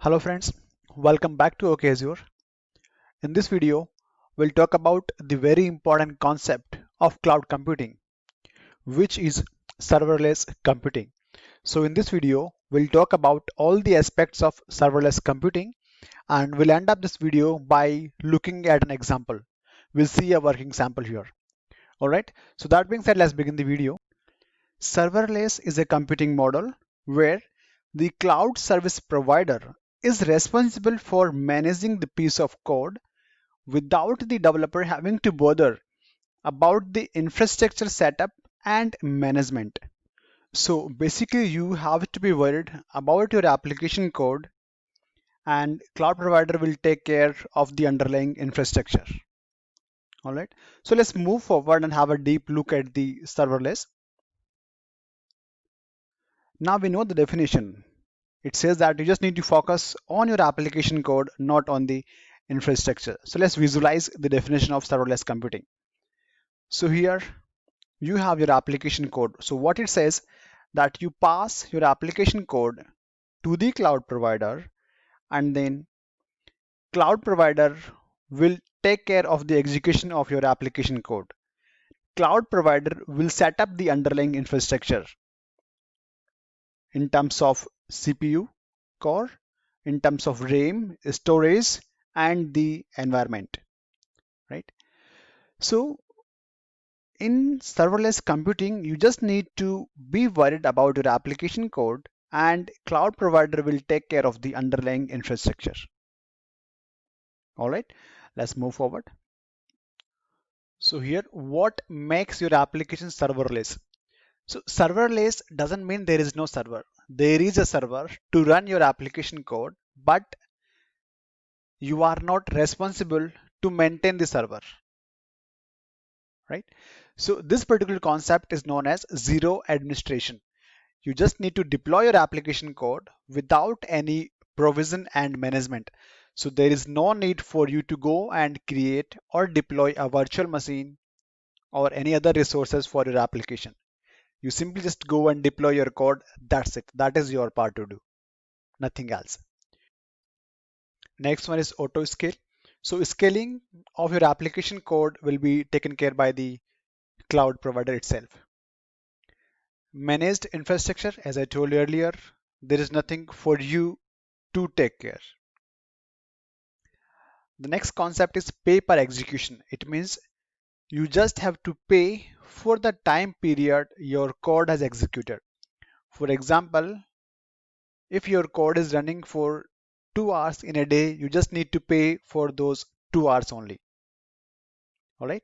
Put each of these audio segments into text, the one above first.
Hello friends, welcome back to OK Azure. In this video, we'll talk about the very important concept of cloud computing, which is serverless computing. So in this video, we'll talk about all the aspects of serverless computing and we'll end up this video by looking at an example. We'll see a working sample here. Alright, so that being said, let's begin the video. Serverless is a computing model where the cloud service provider is responsible for managing the piece of code without the developer having to bother about the infrastructure setup and management. So basically you have to be worried about your application code and cloud provider will take care of the underlying infrastructure. All right. So let's move forward and have a deep look at the serverless. Now we know the definition. It says that you just need to focus on your application code, not on the infrastructure. So let's visualize the definition of serverless computing. So here you have your application code. So what it says that you pass your application code to the cloud provider and then cloud provider will take care of the execution of your application code. Cloud provider will set up the underlying infrastructure in terms of CPU core, in terms of RAM, storage, and the environment, right? So in serverless computing, you just need to be worried about your application code and cloud provider will take care of the underlying infrastructure. All right, let's move forward. So here, what makes your application serverless? So serverless doesn't mean there is no server. There is a server to run your application code, but you are not responsible to maintain the server, right? So this particular concept is known as zero administration. You just need to deploy your application code without any provision and management. So there is no need for you to go and create or deploy a virtual machine or any other resources for your application. You simply just go and deploy your code. That's it. That is your part to do. Nothing else. Next one is auto scale. So scaling of your application code will be taken care by the cloud provider itself. Managed infrastructure, as I told you earlier, there is nothing for you to take care. The next concept is pay per execution. It means you just have to pay for the time period your code has executed. For example, if your code is running for 2 hours in a day, you just need to pay for those 2 hours only. All right.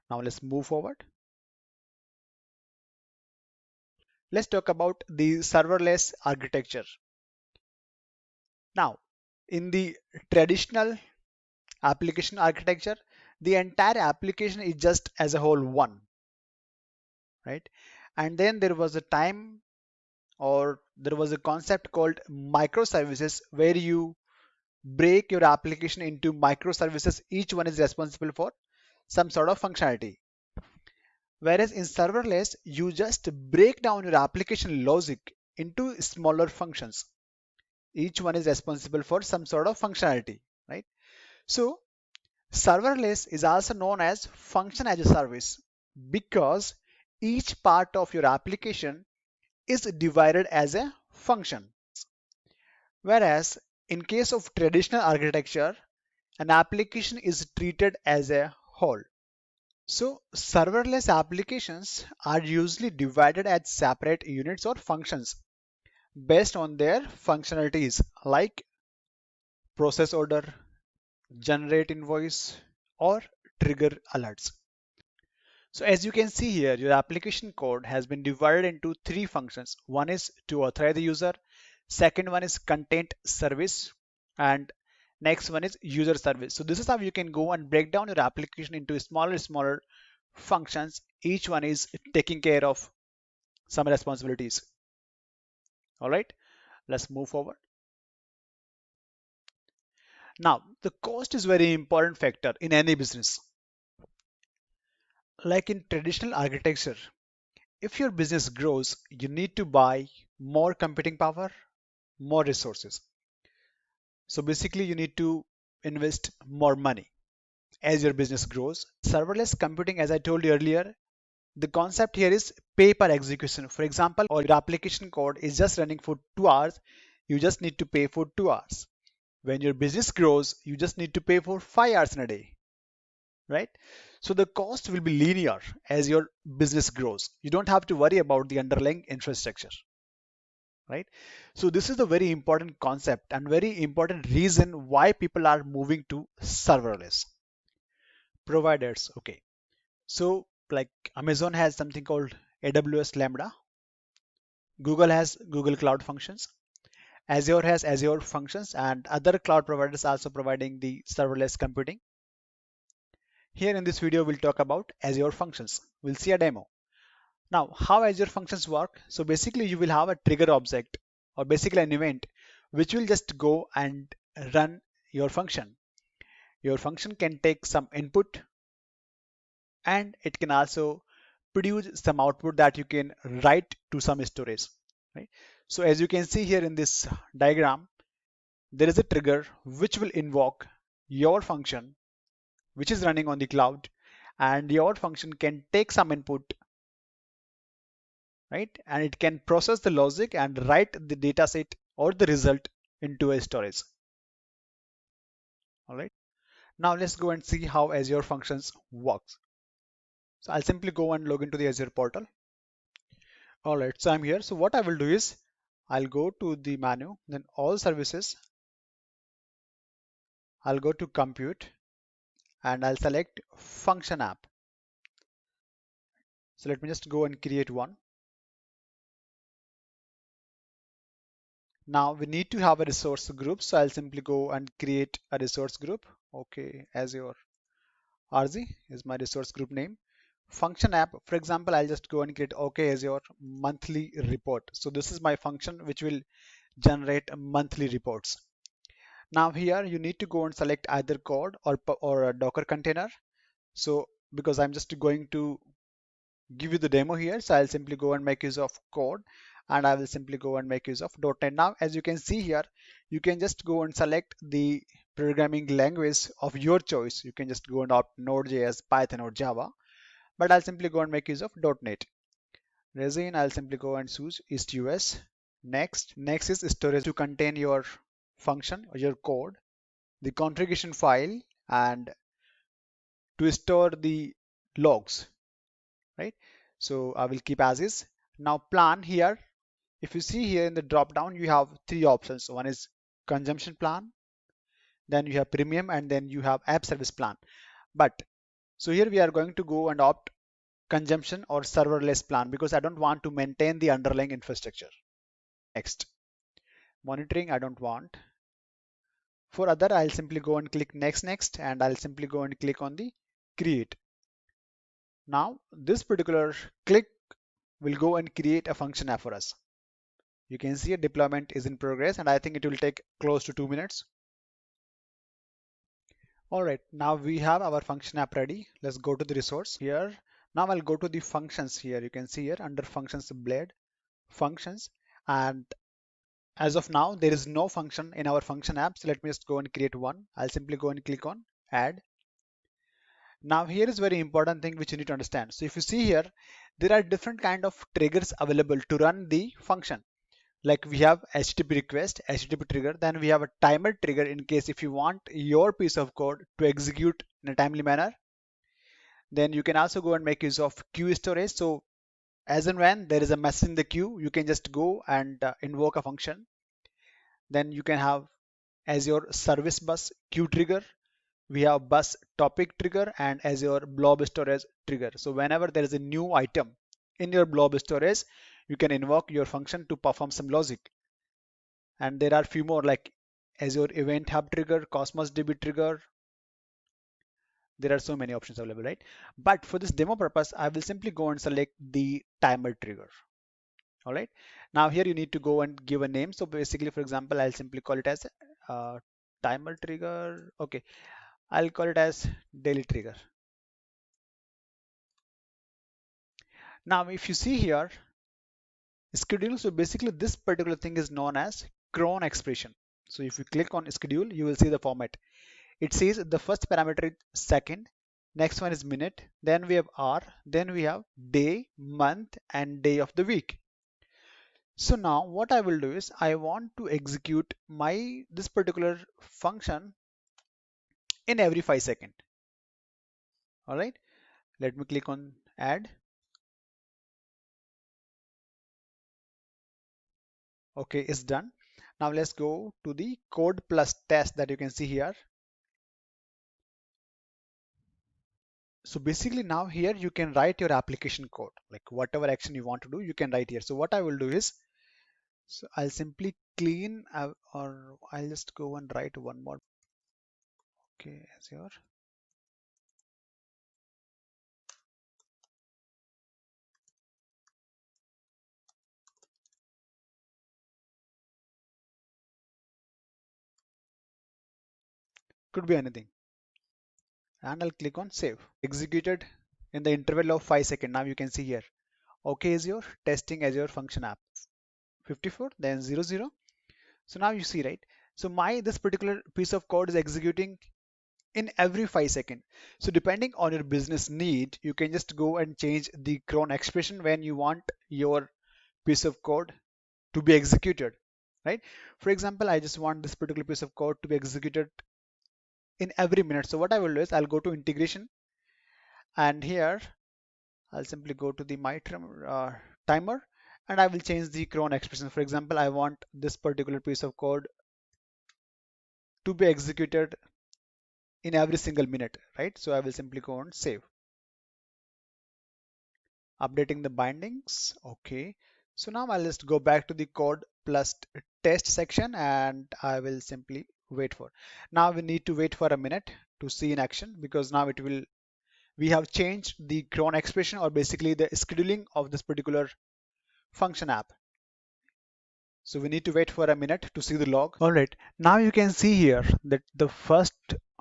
Now let's move forward. Let's talk about the serverless architecture. Now, in the traditional application architecture, the entire application is just as a whole one, right? And then there was a time or there was a concept called microservices where you break your application into microservices. Each one is responsible for some sort of functionality. Whereas in serverless, you just break down your application logic into smaller functions. Each one is responsible for some sort of functionality, right? So serverless is also known as function as a service because each part of your application is divided as a function. Whereas in case of traditional architecture, an application is treated as a whole. So serverless applications are usually divided as separate units or functions based on their functionalities like process order, generate invoice, or trigger alerts. So as you can see here, your application code has been divided into three functions. One is to authorize the user, second one is content service, and next one is user service. So this is how you can go and break down your application into smaller functions. Each one is taking care of some responsibilities. All right, let's move forward. Now, the cost is very important factor in any business. Like in traditional architecture, if your business grows, you need to buy more computing power, more resources. So basically you need to invest more money as your business grows. Serverless computing, as I told you earlier, the concept here is pay per execution. For example, or your application code is just running for 2 hours, you just need to pay for 2 hours. When your business grows, you just need to pay for 5 hours in a day, right? So the cost will be linear as your business grows. You don't have to worry about the underlying infrastructure, right? So this is a very important concept and very important reason why people are moving to serverless providers. Okay, so like Amazon has something called AWS Lambda, Google has Google Cloud Functions, Azure has Azure Functions, and other cloud providers also providing the serverless computing. Here in this video, we'll talk about Azure Functions. We'll see a demo. Now, how Azure Functions work? So basically, you will have a trigger object or basically an event which will just go and run your function. Your function can take some input and it can also produce some output that you can write to some storage, right? So as you can see here in this diagram, there is a trigger which will invoke your function which is running on the cloud, and your function can take some input, right? And it can process the logic and write the data set or the result into a storage. All right. Now let's go and see how Azure Functions works. So I'll simply go and log into the Azure portal. All right, so I'm here. So what I will do is I'll go to the menu, then all services. I'll go to compute and I'll select function app. So let me just go and create one. Now we need to have a resource group. So I'll simply go and create a resource group. Okay, Azure RZ is my resource group name. Function app, for example, I'll just go and create OK Azure monthly report. So this is my function which will generate monthly reports. Now here you need to go and select either code or a Docker container. So because I'm just going to give you the demo here, so I'll simply go and make use of code and I will simply go and make use of .NET. Now as you can see here, you can just go and select the programming language of your choice. You can just go and opt Node.js, Python or Java, but I'll simply go and make use of .NET. Resin, I'll simply go and choose EastUS. Next is storage to contain your function or your code, the configuration file, and to store the logs, right? So I will keep as is. Now plan here, if you see here in the drop down, you have three options. One is consumption plan, then you have premium, and then you have app service plan. But so here we are going to go and opt consumption or serverless plan because I don't want to maintain the underlying infrastructure. Next, monitoring I don't want. For other, I'll simply go and click next, and I'll simply go and click on the create. Now this particular click will go and create a function app for us. You can see a deployment is in progress and I think it will take close to 2 minutes. All right, now we have our function app ready. Let's go to the resource here. Now I'll go to the functions here. You can see here under functions, blade functions, and as of now, there is no function in our function app. So let me just go and create one. I'll simply go and click on add. Now here is very important thing which you need to understand. So if you see here, there are different kind of triggers available to run the function. Like we have HTTP request, HTTP trigger, then we have a timer trigger in case if you want your piece of code to execute in a timely manner. Then you can also go and make use of queue storage. So as and when there is a message in the queue, you can just go and invoke a function. Then you can have as your service bus queue trigger. We have bus topic trigger and as your blob storage trigger. So whenever there is a new item in your blob storage, you can invoke your function to perform some logic. And there are few more like Azure Event Hub trigger, Cosmos DB trigger. There are so many options available, right? But for this demo purpose, I will simply go and select the timer trigger. All right. Now here you need to go and give a name. So basically, for example, I'll simply call it as timer trigger. Okay. I'll call it as daily trigger. Now, if you see here, schedule, so basically this particular thing is known as cron expression. So if you click on schedule, you will see the format. It says the first parameter is second, next one is minute, then we have hour, then we have day, month, and day of the week. So now what I will do is I want to execute this particular function in every 5 seconds. All right, let me click on add. Okay, it's done. Now let's go to the code plus test that you can see here. So basically now here you can write your application code, like whatever action you want to do, you can write here. So what I will do is, so I'll simply clean or I'll just go and write one more. Okay, Azure. Could be anything. And I'll click on save. Executed in the interval of 5 seconds. Now you can see here. Okay, Azure, testing Azure function app. 54, then 00. So now you see, right? So this particular piece of code is executing in every 5 seconds. So depending on your business need, you can just go and change the cron expression when you want your piece of code to be executed, right? For example, I just want this particular piece of code to be executed in every minute. So what I will do is I'll go to integration, and here I'll simply go to the timer, and I will change the cron expression. For example, I want this particular piece of code to be executed in every single minute, right? So I will simply go and save. Updating the bindings. Okay. So now I'll just go back to the code plus test section, and I will simply wait for. Now we need to wait for a minute to see in action, because now we have changed the cron expression, or basically the scheduling of this particular function app. So we need to wait for a minute to see the log. All right. Now you can see here that the first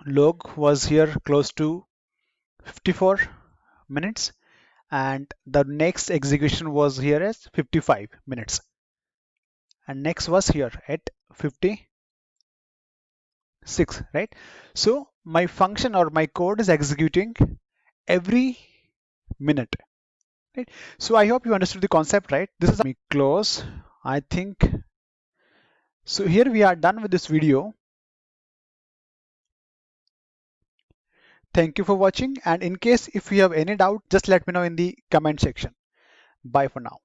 log was here close to 54 minutes, and the next execution was here as 55 minutes, and next was here at 56, right? So my function or my code is executing every minute, right? So I hope you understood the concept, right? This is me close, I think. So here we are done with this video. Thank you for watching, and in case if you have any doubt, just let me know in the comment section. Bye for now.